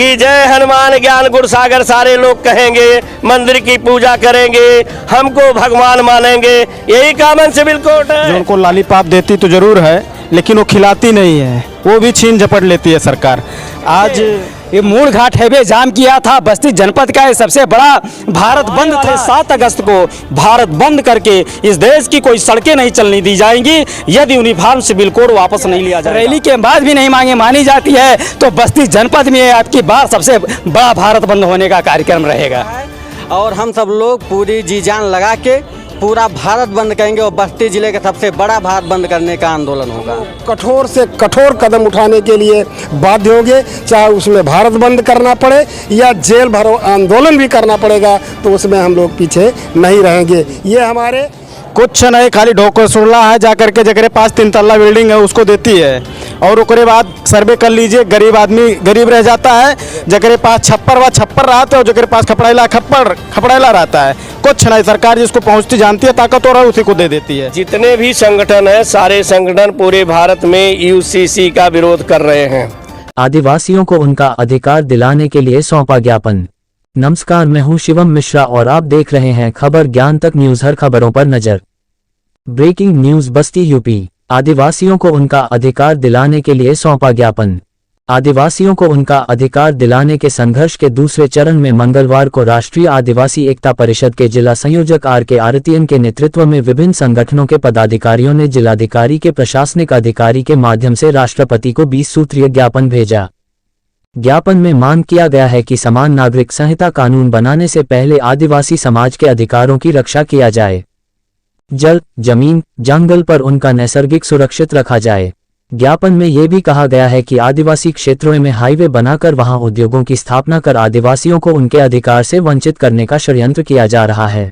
कि जय हनुमान ज्ञान गुण सागर सारे लोग कहेंगे, मंदिर की पूजा करेंगे, हमको भगवान मानेंगे। यही कॉमन सिविल कोर्ट है। जो उनको लॉलीपॉप देती तो जरूर है, लेकिन वो खिलाती नहीं है, वो भी छीन झपट लेती है सरकार। आज ये मूल घाट हाईवे जाम किया था। बस्ती जनपद का ये सबसे बड़ा भारत बंद था। 7 अगस्त को भारत बंद करके इस देश की कोई सड़कें नहीं चलने दी जाएंगी यदि यूनिफॉर्म सिविल कोड वापस नहीं लिया जाए। रैली के बाद भी नहीं मांगे मानी जाती है तो बस्ती जनपद में आपकी बार सबसे बड़ा भारत बंद होने का कार्यक्रम रहेगा। और हम सब लोग पूरी जी जान लगा के पूरा भारत बंद करेंगे और बस्ती जिले का सबसे बड़ा भारत बंद करने का आंदोलन होगा। कठोर से कठोर कदम उठाने के लिए बाध्य होंगे, चाहे उसमें भारत बंद करना पड़े या जेल भरो आंदोलन भी करना पड़ेगा, तो उसमें हम लोग पीछे नहीं रहेंगे। ये हमारे कुछ नहीं, खाली ढोकर सुनला है, जा करके जगरे पास 3 तल्ला बिल्डिंग है उसको देती है, और उसके बाद सर्वे कर लीजिए, गरीब आदमी गरीब रह जाता है। जगरे पास छप्पर रहता है और जगरे पास खपड़ैला रहता है। कुछ नहीं, सरकार जिसको पहुंचती जानती है, ताकतवर है, उसी को दे देती है। जितने भी संगठन हैं, सारे संगठन पूरे भारत में यूसीसी का विरोध कर रहे हैं। आदिवासियों को उनका अधिकार दिलाने के लिए सौंपा ज्ञापन। नमस्कार, मैं हूं शिवम मिश्रा और आप देख रहे हैं खबर ज्ञान तक न्यूज। हर खबरों पर नजर। ब्रेकिंग न्यूज बस्ती यूपी। आदिवासियों को उनका अधिकार दिलाने के लिए सौंपा ज्ञापन। आदिवासियों को उनका अधिकार दिलाने के संघर्ष के दूसरे चरण में मंगलवार को राष्ट्रीय आदिवासी एकता परिषद के जिला संयोजक RK आरतीयन के नेतृत्व में विभिन्न संगठनों के पदाधिकारियों ने जिलाधिकारी के प्रशासनिक अधिकारी के माध्यम से राष्ट्रपति को 20 सूत्रीय ज्ञापन भेजा। ज्ञापन में मांग किया गया है कि समान नागरिक संहिता कानून बनाने से पहले आदिवासी समाज के अधिकारों की रक्षा किया जाए। जल, जमीन, जंगल पर उनका नैसर्गिक सुरक्षित रखा जाए। ज्ञापन में यह भी कहा गया है कि आदिवासी क्षेत्रों में हाईवे बनाकर वहां उद्योगों की स्थापना कर आदिवासियों को उनके अधिकार से वंचित करने का षड्यंत्र किया जा रहा है।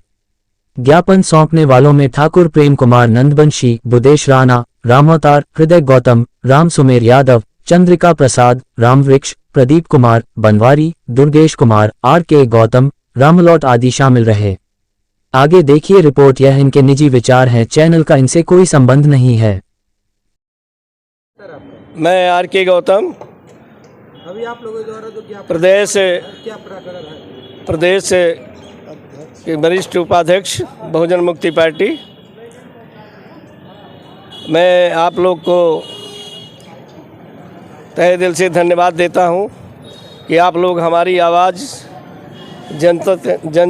ज्ञापन सौंपने वालों में ठाकुर प्रेम कुमार नंदबंशी, बुदेश राणा, रामअवतार, हृदय गौतम, राम सुमेर यादव, चंद्रिका प्रसाद, रामवृक्ष, प्रदीप कुमार बनवारी, दुर्गेश कुमार, RK गौतम, रामलौट आदि शामिल रहे। आगे देखिए रिपोर्ट। यह इनके निजी विचार हैं, चैनल का इनसे कोई संबंध नहीं है। मैं RK गौतम, अभी आप लोगों द्वारा जो प्रदेश के वरिष्ठ उपाध्यक्ष बहुजन मुक्ति पार्टी। मैं आप लोग को तहे दिल से धन्यवाद देता हूं कि आप लोग हमारी आवाज़ जन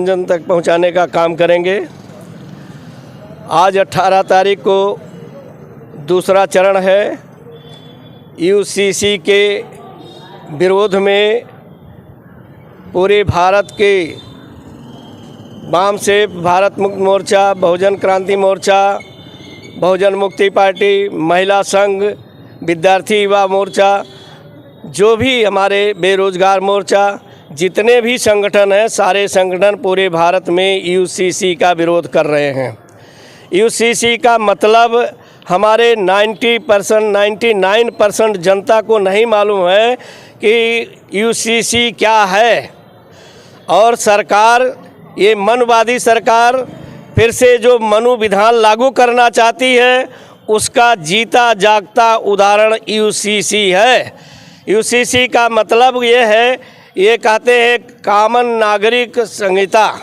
जन तक पहुंचाने का काम करेंगे। आज 18 तारीख को दूसरा चरण है। यूसीसी के विरोध में पूरे भारत के वाम से भारत मुक्त मोर्चा, बहुजन क्रांति मोर्चा, बहुजन मुक्ति पार्टी, महिला संघ, विद्यार्थी युवा मोर्चा, जो भी हमारे बेरोजगार मोर्चा, जितने भी संगठन हैं, सारे संगठन पूरे भारत में यूसीसी का विरोध कर रहे हैं। यूसीसी का मतलब हमारे 99% जनता को नहीं मालूम है कि यूसीसी क्या है। और सरकार, ये मनुवादी सरकार फिर से जो मनु विधान लागू करना चाहती है, उसका जीता जागता उदाहरण यूसीसी है। यूसीसी का मतलब ये है, ये कहते हैं कॉमन नागरिक संहिता,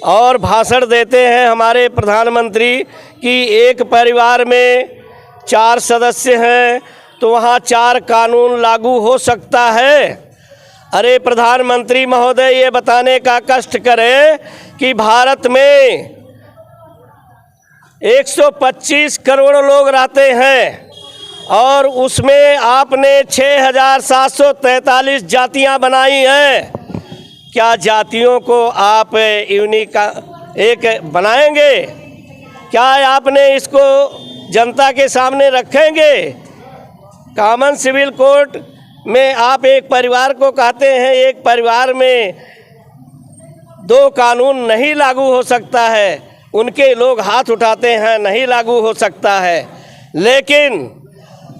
और भाषण देते हैं हमारे प्रधानमंत्री कि एक परिवार में 4 सदस्य हैं तो वहाँ 4 कानून लागू हो सकता है। अरे प्रधानमंत्री महोदय, ये बताने का कष्ट करें कि भारत में 125 करोड़ लोग रहते हैं और उसमें आपने 6743 जातियां बनाई हैं। क्या जातियों को आप यूनिक एक बनाएंगे? क्या आपने इसको जनता के सामने रखेंगे? कॉमन सिविल कोर्ट में आप एक परिवार को कहते हैं एक परिवार में 2 कानून नहीं लागू हो सकता है, उनके लोग हाथ उठाते हैं नहीं लागू हो सकता है। लेकिन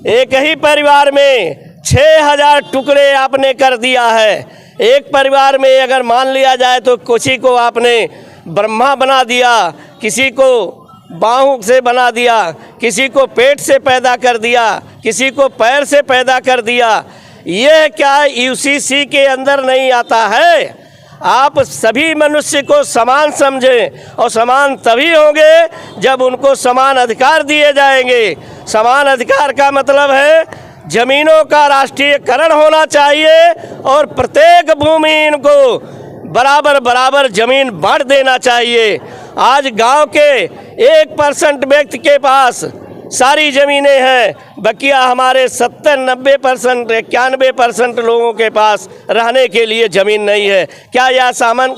एक ही परिवार में 6000 टुकड़े आपने कर दिया है। एक परिवार में अगर मान लिया जाए तो किसी को आपने ब्रह्मा बना दिया, किसी को बाहों से बना दिया, किसी को पेट से पैदा कर दिया, किसी को पैर से पैदा कर दिया। ये क्या यूसीसी के अंदर नहीं आता है? आप सभी मनुष्य को समान समझें और समान तभी होंगे जब उनको समान अधिकार दिए जाएंगे। समान अधिकार का मतलब है जमीनों का राष्ट्रीयकरण होना चाहिए और प्रत्येक भूमिहीन को बराबर बराबर जमीन बांट देना चाहिए। आज गांव के 1% व्यक्ति के पास सारी ज़मीनें हैं, बकिया हमारे 70-90% 91% लोगों के पास रहने के लिए ज़मीन नहीं है। क्या यह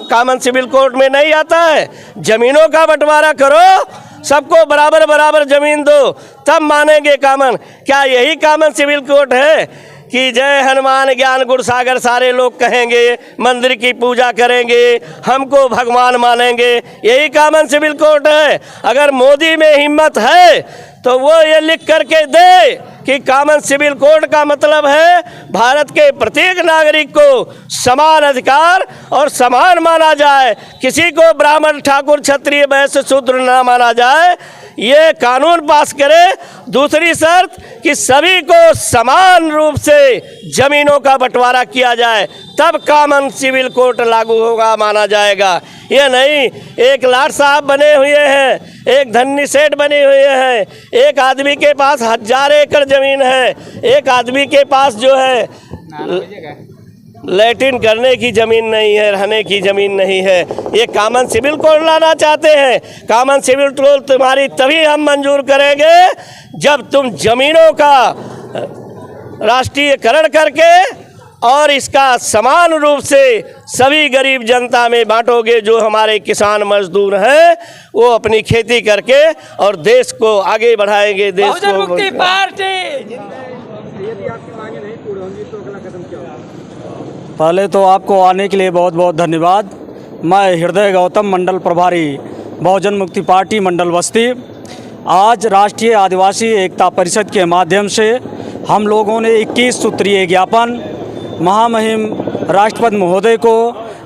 कॉमन सिविल कोड में नहीं आता है? ज़मीनों का बंटवारा करो, सबको बराबर बराबर ज़मीन दो, तब मानेंगे कॉमन। क्या यही कॉमन सिविल कोड है कि जय हनुमान ज्ञान गुण सागर सारे लोग कहेंगे, मंदिर की पूजा करेंगे, हमको भगवान मानेंगे? यही कॉमन सिविल कोड है? अगर मोदी में हिम्मत है तो वो ये लिख करके दे कि कॉमन सिविल कोड का मतलब है भारत के प्रत्येक नागरिक को समान अधिकार और समान माना जाए, किसी को ब्राह्मण ठाकुर क्षत्रिय वैश्य शूद्र न माना जाए। ये कानून पास करे। दूसरी शर्त कि सभी को समान रूप से जमीनों का बंटवारा किया जाए, तब कॉमन सिविल कोड लागू होगा, माना जाएगा। ये नहीं एक लाट साहब बने हुए हैं, एक धन्नी सेठ बने हुए हैं, एक आदमी के पास 1000 एकड़ ज़मीन है, एक आदमी के पास जो है लैट्रिन करने की ज़मीन नहीं है, रहने की ज़मीन नहीं है। ये कॉमन सिविल कोड लाना चाहते हैं। कॉमन सिविल कोड तुम्हारी तभी हम मंजूर करेंगे जब तुम ज़मीनों का राष्ट्रीयकरण करके और इसका समान रूप से सभी गरीब जनता में बांटोगे। जो हमारे किसान मजदूर हैं वो अपनी खेती करके और देश को आगे बढ़ाएंगे। देश बहुजन को मुक्ति पार्टी। पहले तो आपको आने के लिए बहुत बहुत धन्यवाद। मैं हृदय गौतम, मंडल प्रभारी बहुजन मुक्ति पार्टी मंडल बस्ती। आज राष्ट्रीय आदिवासी एकता परिषद के माध्यम से हम लोगों ने 21 सूत्रीय ज्ञापन महामहिम राष्ट्रपति महोदय को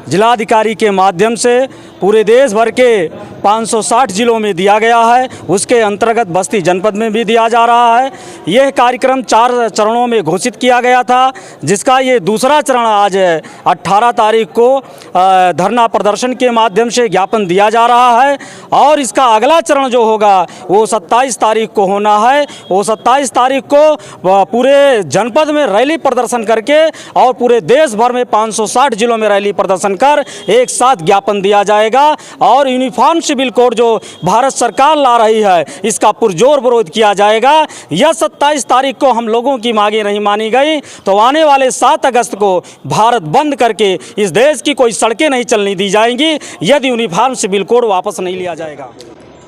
जिलाधिकारी के माध्यम से पूरे देश भर के 560 जिलों में दिया गया है। उसके अंतर्गत बस्ती जनपद में भी दिया जा रहा है। यह कार्यक्रम 4 चरणों में घोषित किया गया था, जिसका ये दूसरा चरण आज 18 तारीख को धरना प्रदर्शन के माध्यम से ज्ञापन दिया जा रहा है। और इसका अगला चरण जो होगा वो 27 तारीख को होना है। वो 27 तारीख को पूरे जनपद में रैली प्रदर्शन करके और पूरे देश भर में 560 जिलों में रैली प्रदर्शन कर एक साथ ज्ञापन दिया जाएगा। और यूनिफॉर्म सिविल कोड जो भारत सरकार ला रही है इसका पुरजोर विरोध किया जाएगा। यह 27 तारीख को हम लोगों की मांगे नहीं मानी गई तो आने वाले 7 अगस्त को भारत बंद करके इस देश की कोई सड़कें नहीं चलने दी जाएंगी यदि यूनिफॉर्म सिविल कोड वापस नहीं लिया जाएगा।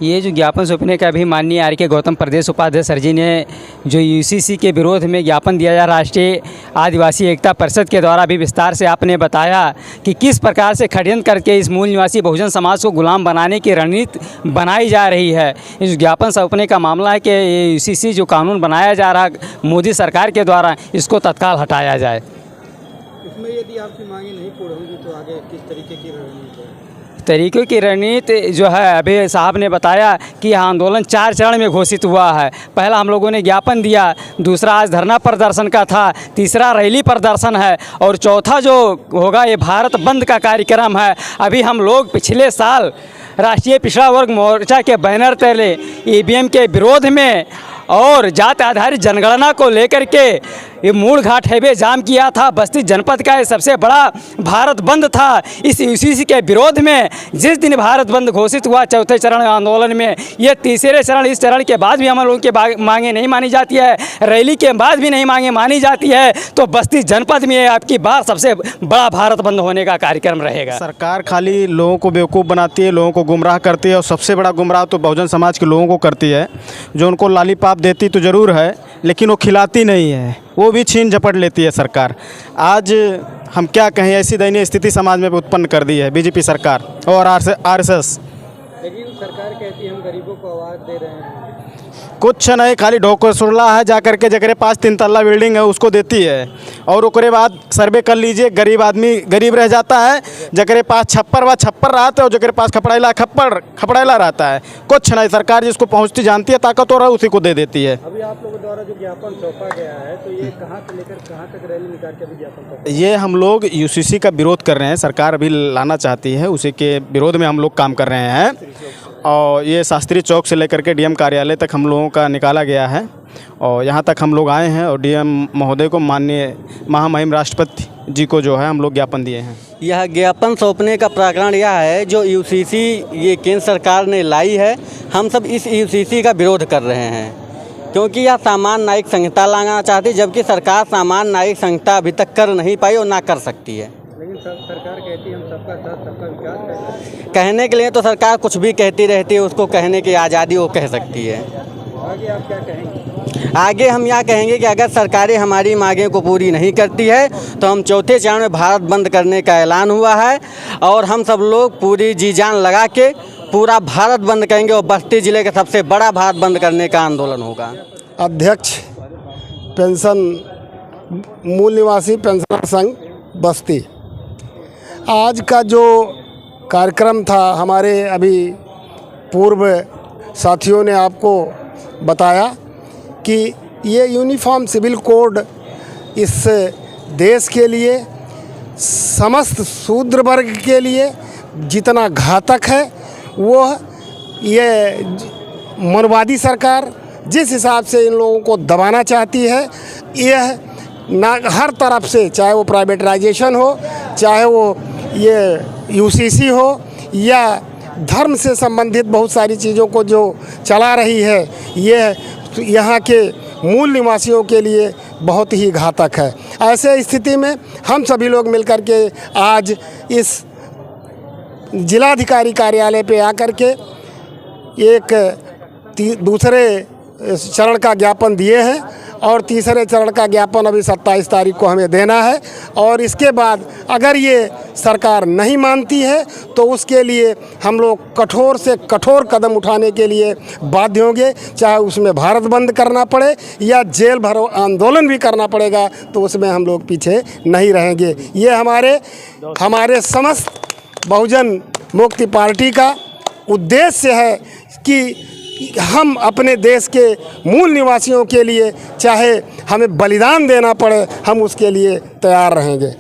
ये जो ज्ञापन सौंपने का भी माननीय आर.के. गौतम प्रदेश उपाध्यक्ष सर जी ने जो यूसीसी के विरोध में ज्ञापन दिया जा राष्ट्रीय आदिवासी एकता परिषद के द्वारा भी विस्तार से आपने बताया कि किस प्रकार से षड्यंत्र करके इस मूल निवासी बहुजन समाज को गुलाम बनाने की रणनीति बनाई जा रही है। इस ज्ञापन सौंपने का मामला है कि ये यूसीसी जो कानून बनाया जा रहा मोदी सरकार के द्वारा, इसको तत्काल हटाया जाए। इसमें यदि आपकी मांगे नहीं पूरी होंगी तो आगे किस तरीके की रणनीति है? तरीक़ों की रणनीति जो है अभी साहब ने बताया कि यह आंदोलन 4 चरण में घोषित हुआ है। पहला हम लोगों ने ज्ञापन दिया, दूसरा आज धरना प्रदर्शन का था, तीसरा रैली प्रदर्शन है और चौथा जो होगा ये भारत बंद का कार्यक्रम है। अभी हम लोग पिछले साल राष्ट्रीय पिछड़ा वर्ग मोर्चा के बैनर तले ईवीएम के विरोध में और जाति आधारित जनगणना को लेकर के ये मूल घाट हाईवे जाम किया था। बस्ती जनपद का ये सबसे बड़ा भारत बंद था। इस यूसीसी के विरोध में जिस दिन भारत बंद घोषित हुआ चौथे चरण आंदोलन में, ये तीसरे चरण, इस चरण के बाद भी हम लोगों के मांगे नहीं मानी जाती है, रैली के बाद भी नहीं मांगे मानी जाती है, तो बस्ती जनपद में आपकी बार सबसे बड़ा भारत बंद होने का कार्यक्रम रहेगा। सरकार खाली लोगों को बेवकूफ़ बनाती है, लोगों को गुमराह करती है और सबसे बड़ा गुमराह तो बहुजन समाज के लोगों को करती है। जो उनको लालीपाप देती तो ज़रूर है लेकिन वो खिलाती नहीं है, वो भी छीन झपट लेती है सरकार। आज हम क्या कहें, ऐसी दयनीय स्थिति समाज में उत्पन्न कर दी है बीजेपी सरकार और आरएसएस। लेकिन सरकार कहती है हम गरीबों को आवाज़ दे रहे हैं। कुछ नहीं, खाली ढोकर सुरला है, जा करके जगरे पास 3 तल्ला बिल्डिंग है उसको देती है। और ओकरे बाद सर्वे कर लीजिए, गरीब आदमी गरीब रह जाता है, जगरे पास छप्पर व छप्पर रहता है और जगरे पास खपड़ैला रहता है। कुछ नहीं, सरकार जिसको पहुंचती जानती है ताकतवर है उसी को दे देती है। अभी आप लोगों द्वारा जो ज्ञापन सौंपा गया है तो ये कहाँ से लेकर कहाँ तक रैली निकाल के अभी ज्ञापन सौंपा? ये हम लोग यूसीसी का विरोध कर रहे हैं, सरकार अभी लाना चाहती है, उसी के विरोध में हम लोग काम कर रहे हैं। और ये शास्त्री चौक से लेकर के डीएम कार्यालय तक हम लोगों का निकाला गया है और यहाँ तक हम लोग आए हैं और डीएम महोदय को, माननीय महामहिम राष्ट्रपति जी को जो है हम लोग ज्ञापन दिए हैं। यह ज्ञापन सौंपने का प्रकरण यह है जो यूसीसी ये केंद्र सरकार ने लाई है, हम सब इस यूसीसी का विरोध कर रहे हैं क्योंकि यह सामान्य न्यायिक संहिता लाना चाहती है, जबकि सरकार सामान्य न्यायिक संहिता अभी तक कर नहीं पाई और ना कर सकती है। लेकिन सरकार कहती है हम सबका साथ सबका विकास करेंगे। कहने के लिए तो सरकार कुछ भी कहती रहती है, उसको कहने की आज़ादी वो कह सकती है। आगे आप क्या कहेंगे? आगे हम यह कहेंगे कि अगर सरकारें हमारी मांगें को पूरी नहीं करती है तो हम चौथे चरण में भारत बंद करने का ऐलान हुआ है और हम सब लोग पूरी जी जान लगा के पूरा भारत बंद करेंगे और बस्ती जिले का सबसे बड़ा भारत बंद करने का आंदोलन होगा। अध्यक्ष पेंशन मूल निवासी पेंशनर संघ बस्ती, आज का जो कार्यक्रम था हमारे अभी पूर्व साथियों ने आपको बताया कि ये यूनिफॉर्म सिविल कोड इस देश के लिए, समस्त शूद्र वर्ग के लिए जितना घातक है वो ये मनवादी सरकार जिस हिसाब से इन लोगों को दबाना चाहती है, यह ना हर तरफ से, चाहे वो प्राइवेटाइजेशन हो, चाहे वो ये यूसीसी हो या धर्म से संबंधित बहुत सारी चीज़ों को जो चला रही है, यह यहाँ के मूल निवासियों के लिए बहुत ही घातक है। ऐसे स्थिति में हम सभी लोग मिलकर के आज इस जिलाधिकारी कार्यालय पे आकर के एक दूसरे चरण का ज्ञापन दिए हैं और तीसरे चरण का ज्ञापन अभी 27 तारीख को हमें देना है और इसके बाद अगर ये सरकार नहीं मानती है तो उसके लिए हम लोग कठोर से कठोर कदम उठाने के लिए बाध्य होंगे, चाहे उसमें भारत बंद करना पड़े या जेल भरो आंदोलन भी करना पड़ेगा, तो उसमें हम लोग पीछे नहीं रहेंगे। ये हमारे समस्त बहुजन मुक्ति पार्टी का उद्देश्य है कि हम अपने देश के मूल निवासियों के लिए चाहे हमें बलिदान देना पड़े, हम उसके लिए तैयार रहेंगे।